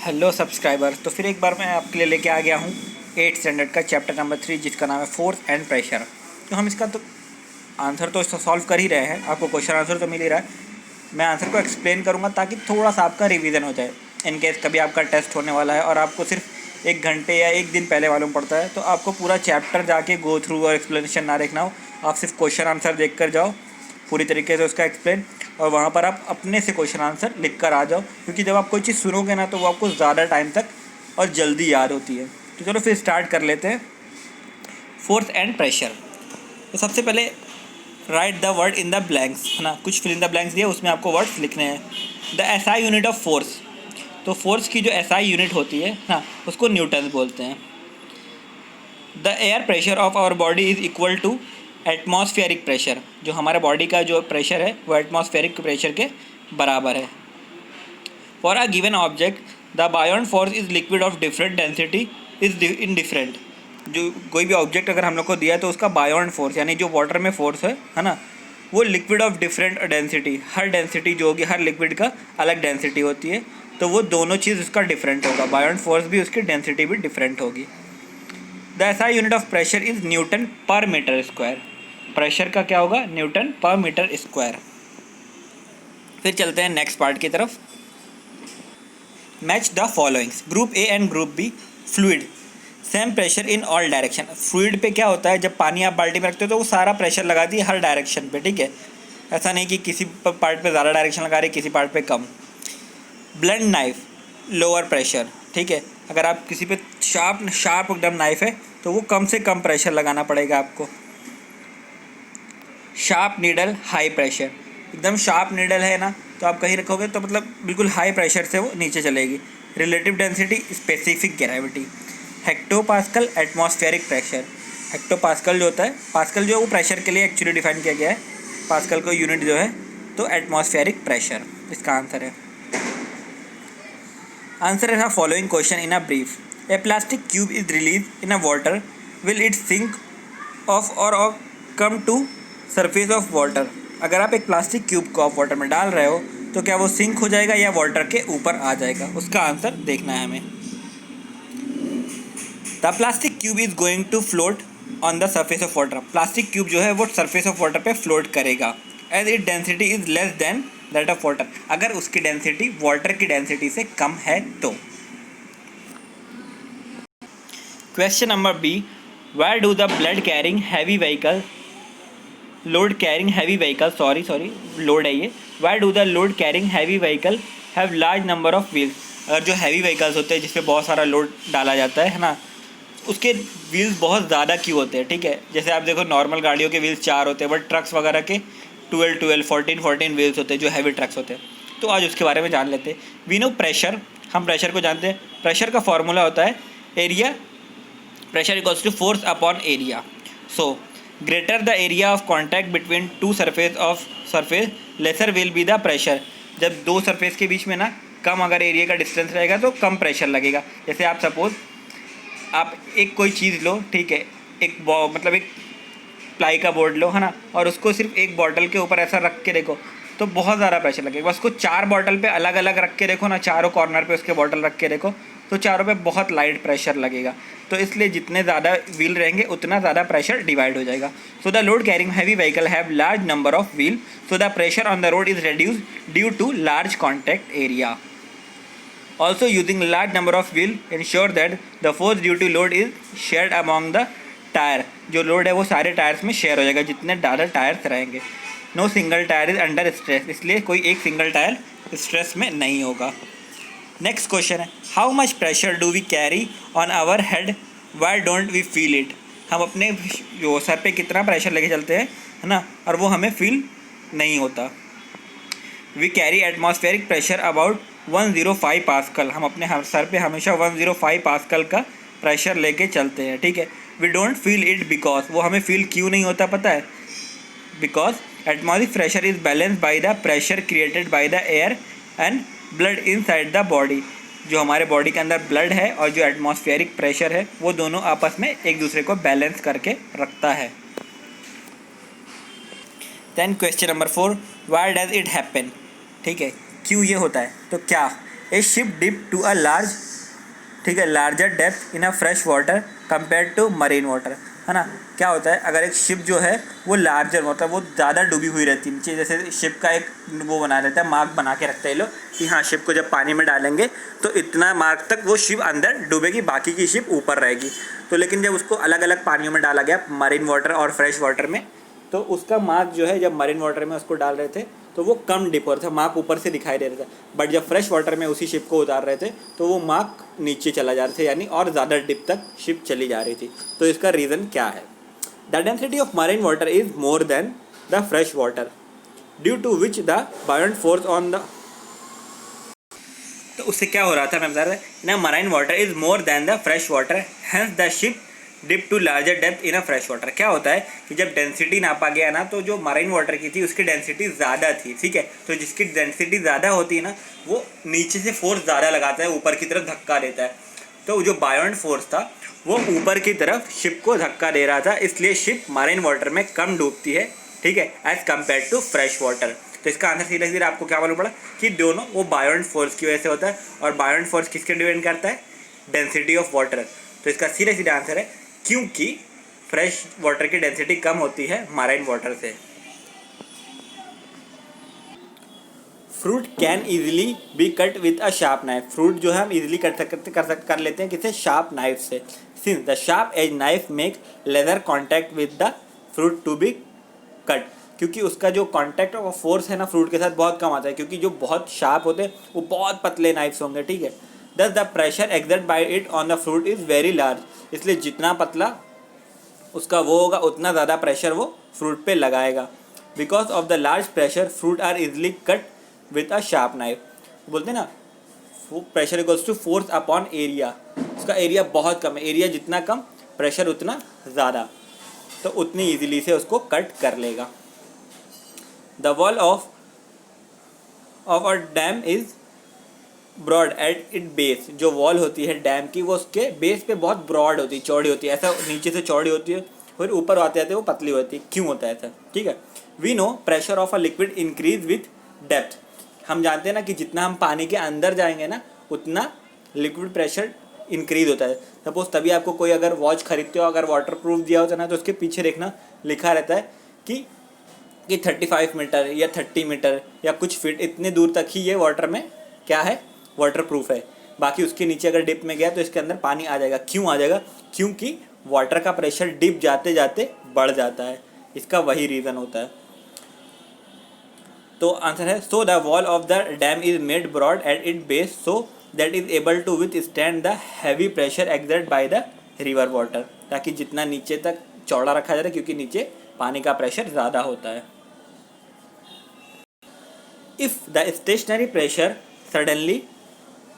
Hello subscriber. तो फिर एक बार मैं आपके लिए लेके आ गया हूँ 8th स्टैंडर्ड का चैप्टर नंबर 3 जिसका नाम है फोर्स एंड प्रेशर। तो हम इसका तो आंसर तो सॉल्व कर ही रहे हैं, आपको क्वेश्चन आंसर तो मिल ही रहा है। मैं आंसर को एक्सप्लेन करूँगा ताकि थोड़ा सा आपका रिवीजन हो जाए। इन केस कभी आपका टेस्ट होने वाला है और आपको सिर्फ 1 घंटे या 1 दिन पहले मालूम पड़ता है, तो आपको पूरा चैप्टर जाके गो थ्रू और एक्सप्लेनेशन ना देखना हो, आप सिर्फ क्वेश्चन आंसर देख कर जाओ पूरी तरीके से उसका एक्सप्लेन, और वहाँ पर आप अपने से क्वेश्चन आंसर लिख कर आ जाओ, क्योंकि जब आप कोई चीज़ सुनोगे ना तो वो आपको ज़्यादा टाइम तक और जल्दी याद होती है। तो चलो फिर स्टार्ट कर लेते हैं फोर्स एंड प्रेशर। तो सबसे पहले right the word in the blanks, है ना, कुछ फिल इन द ब्लैंक्स दिए, उसमें आपको वर्ड्स लिखने हैं। The SI unit of force, तो फोर्स की जो एसआई यूनिट होती है ना उसको न्यूटन बोलते हैं। The air pressure of our body is equal to atmospheric pressure, जो हमारे बॉडी का जो प्रेशर है वो एटमॉस्फेरिक प्रेशर के बराबर है। For a given object the buoyant force is liquid of different density is in different, जो कोई भी ऑब्जेक्ट अगर हम लोग को दिया है तो उसका बायोन फोर्स यानी जो वाटर में फोर्स है ना, वो liquid of different density, her density जो होगी हर लिक्विड का अलग डेंसिटी होती है, तो वो दोनों चीज़ उसका डिफरेंट होगा, बायोन फोर्स भी उसकी डेंसिटी भी डिफरेंट होगी। The SI unit of pressure is Newton पर मीटर स्क्वायर, प्रेशर का क्या होगा, न्यूटन पर मीटर स्क्वायर। फिर चलते हैं नेक्स्ट पार्ट की तरफ। Match the followings, group A and group B fluid same pressure in all direction. Fluid पे क्या होता है, जब पानी आप बाल्टी में रखते हो तो वो सारा प्रेशर लगा दिए हर डायरेक्शन पे, ठीक है, ऐसा नहीं कि किसी पार्ट पे ज़्यादा डायरेक्शन लगा रहे किसी पार्ट पे कम। ब्लंट नाइफ लोअर प्रेशर, ठीक है, अगर आप किसी पे शार्प एकदम नाइफ है तो वो कम से कम प्रेशर लगाना पड़ेगा आपको। शार्प नीडल हाई प्रेशर, एकदम शार्प नीडल है ना तो आप कहीं रखोगे तो मतलब बिल्कुल हाई प्रेशर से वो नीचे चलेगी। Relative density specific gravity. Hectopascal atmospheric pressure, hectopascal जो होता है, पास्कल जो है वो प्रेशर के लिए एक्चुअली डिफाइन किया गया है, पास्कल को यूनिट जो है, तो एटमॉस्फेरिक प्रेशर इसका आंसर है। आंसर है following question in a brief. A plastic cube is release in a water, will it sink of और come to surface of water. अगर आप एक प्लास्टिक क्यूब को आप वाटर में डाल रहे हो तो क्या वो सिंक हो जाएगा या वाटर के ऊपर आ जाएगा, उसका आंसर देखना है हमें। The plastic cube is going to float on the surface of water, plastic cube जो है वो सरफेस ऑफ वाटर पे फ्लोट करेगा। As it density is less than that of water, अगर उसकी डेंसिटी वाटर की डेंसिटी से कम है तो। Question number B, where do the blood carrying heavy vehicle load carrying heavy vehicle load है ये, why do the load carrying heavy vehicle have large number of wheels. अगर जो हैवी व्हीकल्स होते हैं जिसपे बहुत सारा लोड डाला जाता है ना, उसके व्हील्स बहुत ज़्यादा क्यों होते हैं, ठीक है, जैसे आप देखो नॉर्मल गाड़ियों के व्हील्स 4 होते हैं, बट ट्रक्स वगैरह के 12, 14 व्हील्स होते हैं जो हैवी ट्रक्स होते हैं। तो आज उसके बारे में जान लेते हैं। वी नो प्रेशर, हम प्रेशर को जानते हैं, प्रेशर का फॉर्मूला होता है area, pressure equals to force upon area. So greater the area of contact between two surface lesser will be the pressure. जब दो सरफेस के बीच में ना कम अगर एरिया का डिस्टेंस रहेगा तो कम प्रेशर लगेगा। जैसे आप सपोज आप एक कोई चीज़ लो, ठीक है, मतलब एक प्लाई का बोर्ड लो, है ना, और उसको सिर्फ एक बॉटल के ऊपर ऐसा रख के देखो तो बहुत ज़्यादा प्रेशर लगेगा। बस उसको 4 बॉटल पे अलग अलग रख के देखो ना, चारों कॉर्नर पे उसके बॉटल रख के देखो तो चारों पे बहुत लाइट प्रेशर लगेगा। तो इसलिए जितने ज़्यादा व्हील रहेंगे उतना ज़्यादा प्रेशर डिवाइड हो जाएगा। So the load carrying heavy vehicle have large number of wheel, so the pressure on the road is reduced due to large contact area. Also using large number of wheel ensure that the force due to load is shared among the tyre, जो load है वो सारे tyres में share हो जाएगा जितने ज़्यादा tyres रहेंगे। No single tyre is under stress, इसलिए कोई एक सिंगल टायर स्ट्रेस में नहीं होगा। नेक्स्ट क्वेश्चन है, how much pressure do we carry on our head, why don't we feel it. हम अपने जो सर पे कितना प्रेशर लेके चलते हैं, है ना, और वो हमें फील नहीं होता। We carry atmospheric pressure about 105 pascal, हम अपने सर पे हमेशा 105 पास्कल का प्रेशर लेके चलते हैं, ठीक है। We don't feel it because, वो हमें फील क्यों नहीं होता पता है, because atmospheric pressure is balance by the pressure created by the air and blood inside the body. जो हमारे बॉडी के अंदर ब्लड है और जो एटमॉस्फेरिक प्रेशर है वो दोनों आपस में एक दूसरे को बैलेंस करके रखता है। Then question number 4, why does it happen, ठीक है, क्यों ये होता है, तो क्या a ship dip to a large, ठीक है, larger depth in a fresh water compare to marine water, है ना। क्या होता है, अगर एक शिप जो है वो लार्जर मतलब वो ज़्यादा डूबी हुई रहती है नीचे, जैसे शिप का एक वो बना रहता है, मार्क बना के रखते हैं लोग कि हाँ शिप को जब पानी में डालेंगे तो इतना मार्क तक वो शिप अंदर डूबेगी, बाकी की शिप ऊपर रहेगी। तो लेकिन जब उसको अलग अलग पानियों में डाला गया, मरीन वाटर और फ्रेश वाटर में, तो उसका मार्क जो है जब मरीन वाटर में उसको डाल रहे थे तो वो कम डिप हो रहा था, मार्क ऊपर से दिखाई दे रहा था। बट जब फ्रेश वाटर में उसी शिप को उतार रहे थे तो वो मार्क नीचे चला जा रहे थे, यानी और ज़्यादा डिप तक शिप चली जा रही थी। तो इसका रीज़न क्या है? The density of marine water is more than the fresh water due to which the buoyant force on the, तो उससे क्या हो रहा था मैं बता रहा था, marine water is more than the fresh water, hence the ship dip to larger depth in a fresh water. क्या होता है कि जब डेंसिटी नापा गया ना, तो जो मरीन वाटर की थी उसकी डेंसिटी ज़्यादा थी, ठीक है। तो जिसकी डेंसिटी ज़्यादा होती है ना, वो नीचे से फोर्स ज़्यादा लगाता है, ऊपर की तरफ धक्का देता है। तो जो बायोंट फोर्स था वो ऊपर की तरफ शिप को धक्का दे रहा था, इसलिए शिप मरीन वाटर में कम डूबती है, ठीक है, as compare to fresh water. तो इसका आंसर सीधा सीधा आपको क्या मालूम पड़ा कि दोनों वो बायोंट फोर्स की वजह से होता है, और बायोंट फोर्स किसके डिपेंड करता है? Density of water. तो इसका सीधा सीधा आंसर है क्योंकि फ्रेश वाटर की डेंसिटी कम होती है मरीन वाटर से। Fruit can easily be cut with a sharp knife. Fruit जो है हम इजीली कर लेते हैं किसे? शार्प नाइफ से। Since the sharp edge knife make lesser contact with the fruit to be cut, क्योंकि उसका जो कॉन्टैक्ट और फोर्स है ना फ्रूट के साथ बहुत कम आता है, क्योंकि जो बहुत शार्प होते हैं वो बहुत पतले नाइफ्स होंगे, ठीक है। Thus the pressure exert by it on the fruit is very large, इसलिए जितना पतला उसका वो होगा उतना ज़्यादा प्रेशर वो फ्रूट पे लगाएगा। Because of the large pressure fruit are easily cut with a sharp knife. बोलते हैं ना, pressure equals to force upon area, उसका एरिया बहुत कम है, एरिया जितना कम प्रेशर उतना ज़्यादा, तो उतनी ईजिली से उसको कट कर लेगा। The wall of a dam is broad at it base, जो वॉल होती है डैम की वो उसके बेस पे बहुत ब्रॉड होती है, चौड़ी होती है, ऐसा नीचे से चौड़ी होती है, फिर ऊपर आते आते वो पतली होती है। क्यों होता है ऐसा? ठीक है, we know pressure of a liquid increase with depth. हम जानते हैं ना कि जितना हम पानी के अंदर जाएंगे ना उतना लिक्विड प्रेशर इंक्रीज होता है। सपोज तभी आपको कोई अगर वॉच खरीदते हो, अगर वाटर प्रूफ दिया होता है ना, तो उसके पीछे देखना लिखा रहता है कि 35 मीटर या 30 मीटर या कुछ फीट इतने दूर तक ही ये वाटर में क्या है, वाटर प्रूफ है। बाकी उसके नीचे अगर डिप में गया तो इसके अंदर पानी आ जाएगा। क्यों आ जाएगा? क्योंकि वाटर का प्रेशर डिप जाते जाते बढ़ जाता है, इसका वही रीज़न होता है। तो आंसर है so the wall of the dam is made broad at it base so that is able to withstand the heavy pressure exert by the river water, ताकि जितना नीचे तक चौड़ा रखा जाता है क्योंकि नीचे पानी का प्रेशर ज़्यादा होता है। If the stationary pressure suddenly,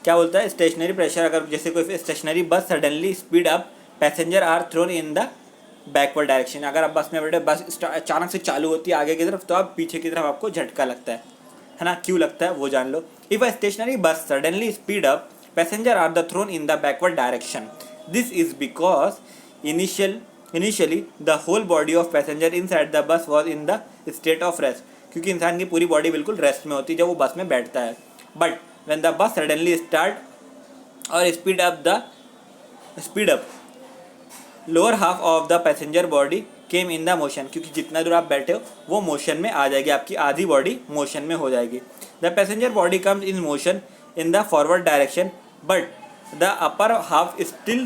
क्या बोलता है, स्टेशनरी प्रेशर अगर जैसे कोई stationary bus suddenly speed up passenger are thrown in the backward direction, अगर आप बस में बैठे बस अचानक से चालू होती है आगे की तरफ तो आप पीछे की तरफ आपको झटका लगता है ना। क्यों लगता है वो जान लो। If a stationary bus suddenly speed up passenger are the thrown in the backward direction, this is because initially the whole body of passenger inside the bus was in the state of rest, क्योंकि इंसान की पूरी body बिल्कुल rest में होती है जब वो बस में बैठता है। But when the bus suddenly start or speed up lower half of the passenger body came in the motion, क्योंकि जितना दूर आप बैठे हो वो मोशन में आ जाएगी, आपकी आधी बॉडी मोशन में हो जाएगी। the passenger body comes in motion in the forward direction but the upper half still,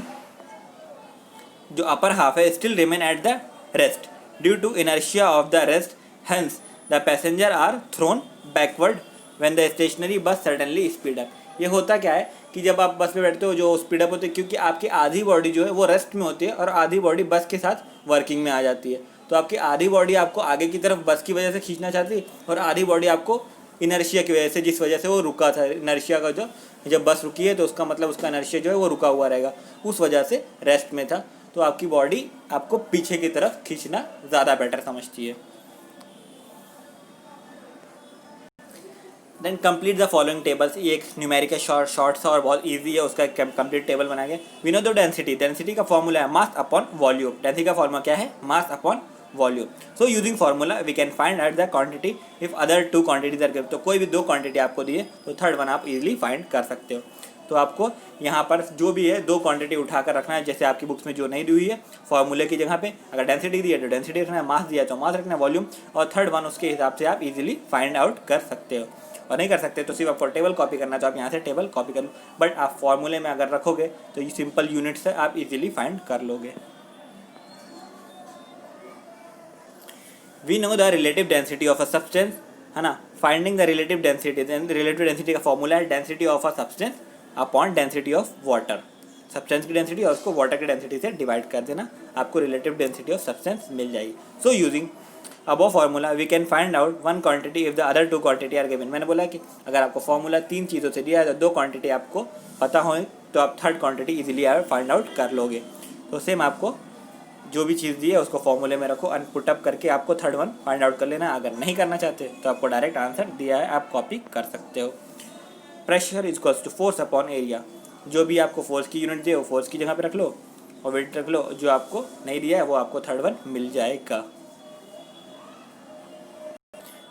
जो upper half है still remain at the rest due to inertia of the rest, hence the passenger are thrown backward when the stationary bus suddenly speed up। ये होता क्या है कि जब आप बस में बैठते हो जो स्पीड अप होते हैं, क्योंकि आपकी आधी बॉडी जो है वो रेस्ट में होती है और आधी बॉडी बस के साथ वर्किंग में आ जाती है। तो आपकी आधी बॉडी आपको आगे की तरफ बस की वजह से खींचना चाहती है और आधी बॉडी आपको इनर्शिया की वजह से, जिस वजह से वो रुका था, इनर्शिया का जो जब बस रुकी है तो उसका मतलब उसका इनर्शिया जो है वो रुका हुआ रहेगा, उस वजह से रेस्ट में था। तो आपकी बॉडी आपको पीछे की तरफ खींचना ज़्यादा बेटर समझती है। Then complete the following tables. ये एक न्यूमेरिकल शॉर्ट सा और बहुत इजी है, उसका कंप्लीट टेबल बनाएंगे। We know the density, density का फॉर्मूला है मास अपॉन वॉल्यूम। डेंसिटी का फॉर्मूला क्या है? Mass upon volume. So using formula we can find out the quantity if other two quantities are given. तो कोई भी दो क्वांटिटी आपको दिए तो थर्ड वन आप इजीली फाइंड कर सकते हो. तो आपको यहाँ पर जो भी है दो क्वांटिटी उठाकर रखना है, जैसे आपकी बुक्स में जो नहीं दी हुई है फॉर्मूले की जगह पे. अगर डेंसिटी दी है तो डेंसिटी रखना है, मास दिया है तो मास रखना है, वॉल्यूम, और थर्ड वन उसके हिसाब से आप इजीली फाइंड आउट कर सकते हो. और नहीं कर सकते तो सिर्फ आपको टेबल कॉपी करना, तो आप यहाँ से टेबल कॉपी कर लो. बट आप फॉर्मूले में अगर रखोगे तो ये सिंपल यूनिट से आप इजीली फाइंड कर लोगे. We know the relative density of a substance, है ना. Finding the relative density, relative density का फॉर्मूला है density of a substance upon density of water. Substance की डेंसिटी और उसको वाटर की डेंसिटी से डिवाइड कर देना, आपको रिलेटिव डेंसिटी ऑफ सब्सटेंस मिल जाएगी. So using above formula we can find out one quantity if the other two quantity are given. मैंने बोला कि अगर आपको फॉर्मूला तीन चीज़ों से दिया है तो दो क्वांटिटी आपको पता हो तो आप third quantity easily find out कर लोगे. तो सेम आपको जो भी चीज़ दी है उसको फॉर्मूले में रखो, पुटअप करके आपको थर्ड वन फाइंड आउट कर लेना. अगर नहीं करना चाहते तो आपको डायरेक्ट आंसर दिया है आप कॉपी कर सकते हो. Pressure is equals to force upon area. जो भी आपको फोर्स की यूनिट दिए वो फोर्स की जगह पे रख लो और वेट रख लो. जो आपको नहीं दिया है वो आपको थर्ड वन मिल जाएगा.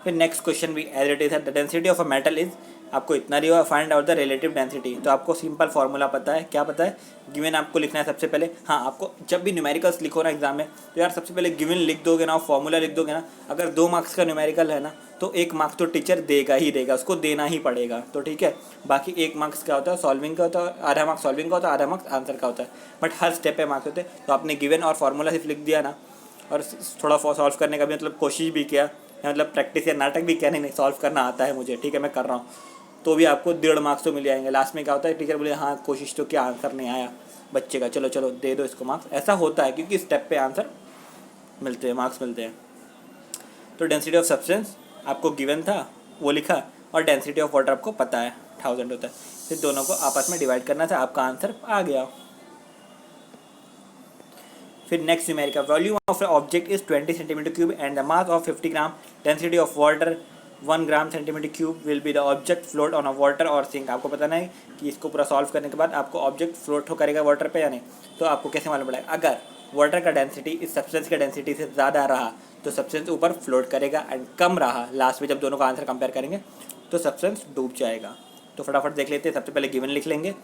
फिर नेक्स्ट क्वेश्चन भी एज इट इज है, the density of a metal is, आपको इतना दिया हुआ find out the relative density. तो आपको सिंपल फार्मूला पता है, क्या पता है, गिवन आपको लिखना है सबसे पहले. हाँ, आपको जब भी न्यूमेरिकल्स लिखो ना एग्जाम में तो यार सबसे पहले गिवन लिख दोगे ना, फॉर्मूला लिख दोगे ना. अगर 2 मार्क्स का न्यूमेरिकल है ना तो 1 मार्क्स तो टीचर देगा ही देगा, उसको देना ही पड़ेगा. तो ठीक है, बाकी 1 मार्क्स क्या होता है, सॉल्विंग का होता है, आधा मार्क्स सॉल्विंग का होता है, आधा मार्क्स आंसर का होता है. बट हर स्टेप पे मार्क्स होते हैं. तो आपने गिवन और फार्मूला सिर्फ लिख दिया ना और थोड़ा सॉल्व करने का भी मतलब कोशिश भी किया, मतलब प्रैक्टिस या नाटक भी किया, नहीं सॉल्व करना आता है मुझे, ठीक है मैं कर रहा हूँ, तो भी आपको 1.5 मार्क्स तो मिल जाएंगे. लास्ट में क्या होता है, टीचर बोले हाँ कोशिश तो क्या, आंसर नहीं आया बच्चे का, चलो चलो दे दो इसको मार्क्स. ऐसा होता है क्योंकि स्टेप पे आंसर मिलते हैं, मार्क्स मिलते हैं. तो डेंसिटी ऑफ सब्सटेंस आपको गिवन था वो लिखा, और डेंसिटी ऑफ वाटर आपको पता है 1000 होता है. फिर दोनों को आपस में डिवाइड करना था, आपका आंसर आ गया. फिर next numerical, volume of object is 20 centimetre cube and the mass of 50 gram, density of water 1 gram centimetre cube will be the object float on a water और सिंक. आपको पता नहीं कि इसको पूरा सॉल्व करने के बाद आपको ऑब्जेक्ट फ्लोट हो करेगा वाटर पे या नहीं. तो आपको कैसे मालूम पड़ेगा, अगर वाटर का डेंसिटी इस सब्सटेंस के डेंसिटी से ज़्यादा रहा तो सब्सटेंस ऊपर फ्लोट करेगा, एंड कम रहा लास्ट में जब दोनों का आंसर कंपेयर करेंगे तो सब्सटेंस डूब जाएगा. तो फटाफट देख लेते हैं. सबसे पहले गिवन लिख लेंगे.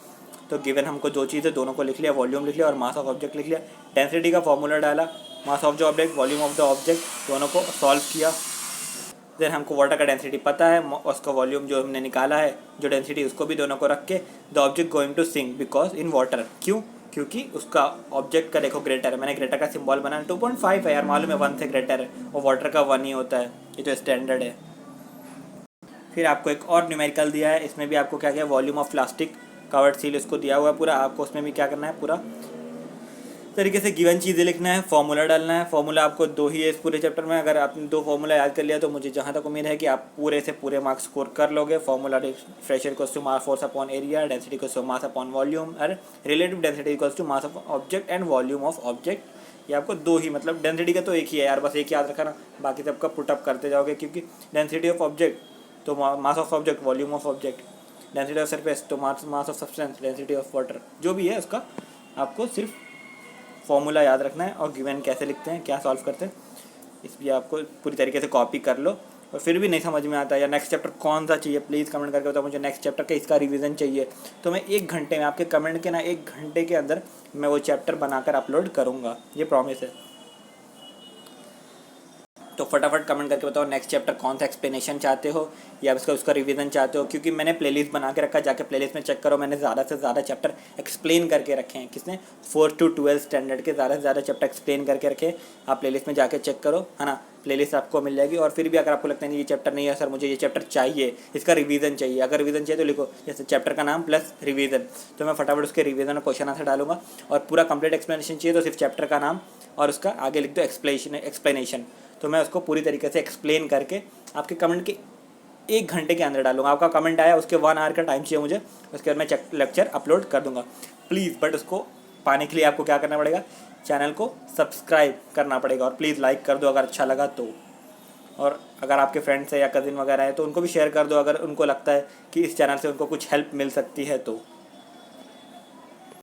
तो गिवन हमको दो चीज़ें, दोनों को लिख लिया, वॉल्यूम लिख लिया और मास ऑफ ऑब्जेक्ट लिख लिया. डेंसिटी का फॉर्मूला डाला, mass of the object, volume of the object, दोनों को सॉल्व किया. देन हमको वाटर का डेंसिटी पता है, उसका वॉल्यूम जो हमने निकाला है, जो डेंसिटी उसको भी दोनों को रख के the object going to sink because in water. क्यों, क्योंकि उसका ऑब्जेक्ट का देखो ग्रेटर है, मैंने ग्रेटर का सिंबल बनाया 2.5 है यार, मालूम है 1 से ग्रेटर है, और वाटर का 1 ही होता है, ये तो स्टैंडर्ड है. फिर आपको एक और न्यूमेरिकल दिया है, इसमें भी आपको क्या किया, volume of plastic covered seal इसको दिया हुआ है पूरा. आपको उसमें भी क्या करना है, पूरा तरीके से गिवन चीज़ें लिखना है, फॉर्मूला डालना है. फॉर्मूला आपको 2 ही है इस पूरे चैप्टर में. अगर आपने 2 फॉर्मूला याद कर लिया तो मुझे जहाँ तक उम्मीद है कि आप पूरे से पूरे मार्क्स स्कोर कर लोगे. Formula pressure equals to mass force upon area, density equals to mass upon volume, और relative density equals to mass of object and volume of object. ये आपको 2 ही, मतलब डेंसिटी का तो एक ही है यार, बस एक याद रखा ना, बाकी सबका पुटअप करते जाओगे. क्योंकि डेंसिटी ऑफ ऑब्जेक्ट तो mass of object, volume of object, density of surface तो mass of substance, density of water, जो भी है उसका आपको सिर्फ फॉर्मूला याद रखना है. और गिवन कैसे लिखते हैं, क्या सॉल्व करते हैं, इसलिए आपको पूरी तरीके से कॉपी कर लो. और फिर भी नहीं समझ में आता या नेक्स्ट चैप्टर कौन सा चाहिए, प्लीज़ कमेंट करके बताओ. मुझे नेक्स्ट चैप्टर का इसका रिवीजन चाहिए तो मैं 1 घंटे में, आपके कमेंट के ना 1 घंटे के अंदर मैं वो चैप्टर बनाकर अपलोड करूँगा, ये प्रॉमिस है. तो फटाफट कमेंट करके बताओ नेक्स्ट चैप्टर कौन सा एक्सप्लेनेशन चाहते हो या उसका रिवीजन चाहते हो. क्योंकि मैंने प्लेलिस्ट बना के रखा, जाके प्लेलिस्ट में चेक करो, मैंने ज़्यादा से ज़्यादा चैप्टर एक्सप्लेन करके रखे हैं. किसने, 4 to 12 स्टैंडर्ड के ज़्यादा से ज़्यादा चैप्टर एक्सप्लेन करके रखे. आप प्लेलिस्ट में जाके चेक करो, है ना, प्लेलिस्ट आपको मिल जाएगी. और फिर भी अगर आपको लगता है ये चैप्टर नहीं है सर, मुझे ये चैप्टर चाहिए, इसका रिवीजन चाहिए, अगर रिवीजन चाहिए तो लिखो जैसे चैप्टर का नाम प्लस रिवीजन, तो मैं फटाफट उसके रिवीजन और क्वेश्चन आंसर डालूंगा. और पूरा कंप्लीट एक्सप्लेनेशन चाहिए तो सिर्फ चैप्टर का नाम और उसका आगे लिख दो एक्सप्लेनेशन, तो मैं उसको पूरी तरीके से एक्सप्लेन करके आपके कमेंट के 1 घंटे के अंदर डालूंगा. आपका कमेंट आया उसके 1 आवर का टाइम चाहिए मुझे, उसके बाद मैं लेक्चर अपलोड कर दूंगा. प्लीज़, बट उसको पाने के लिए आपको क्या करना पड़ेगा, चैनल को सब्सक्राइब करना पड़ेगा. और प्लीज़ लाइक कर दो अगर अच्छा लगा तो. और अगर आपके फ्रेंड्स है या कज़िन वगैरह है तो उनको भी शेयर कर दो अगर उनको लगता है कि इस चैनल से उनको कुछ हेल्प मिल सकती है तो.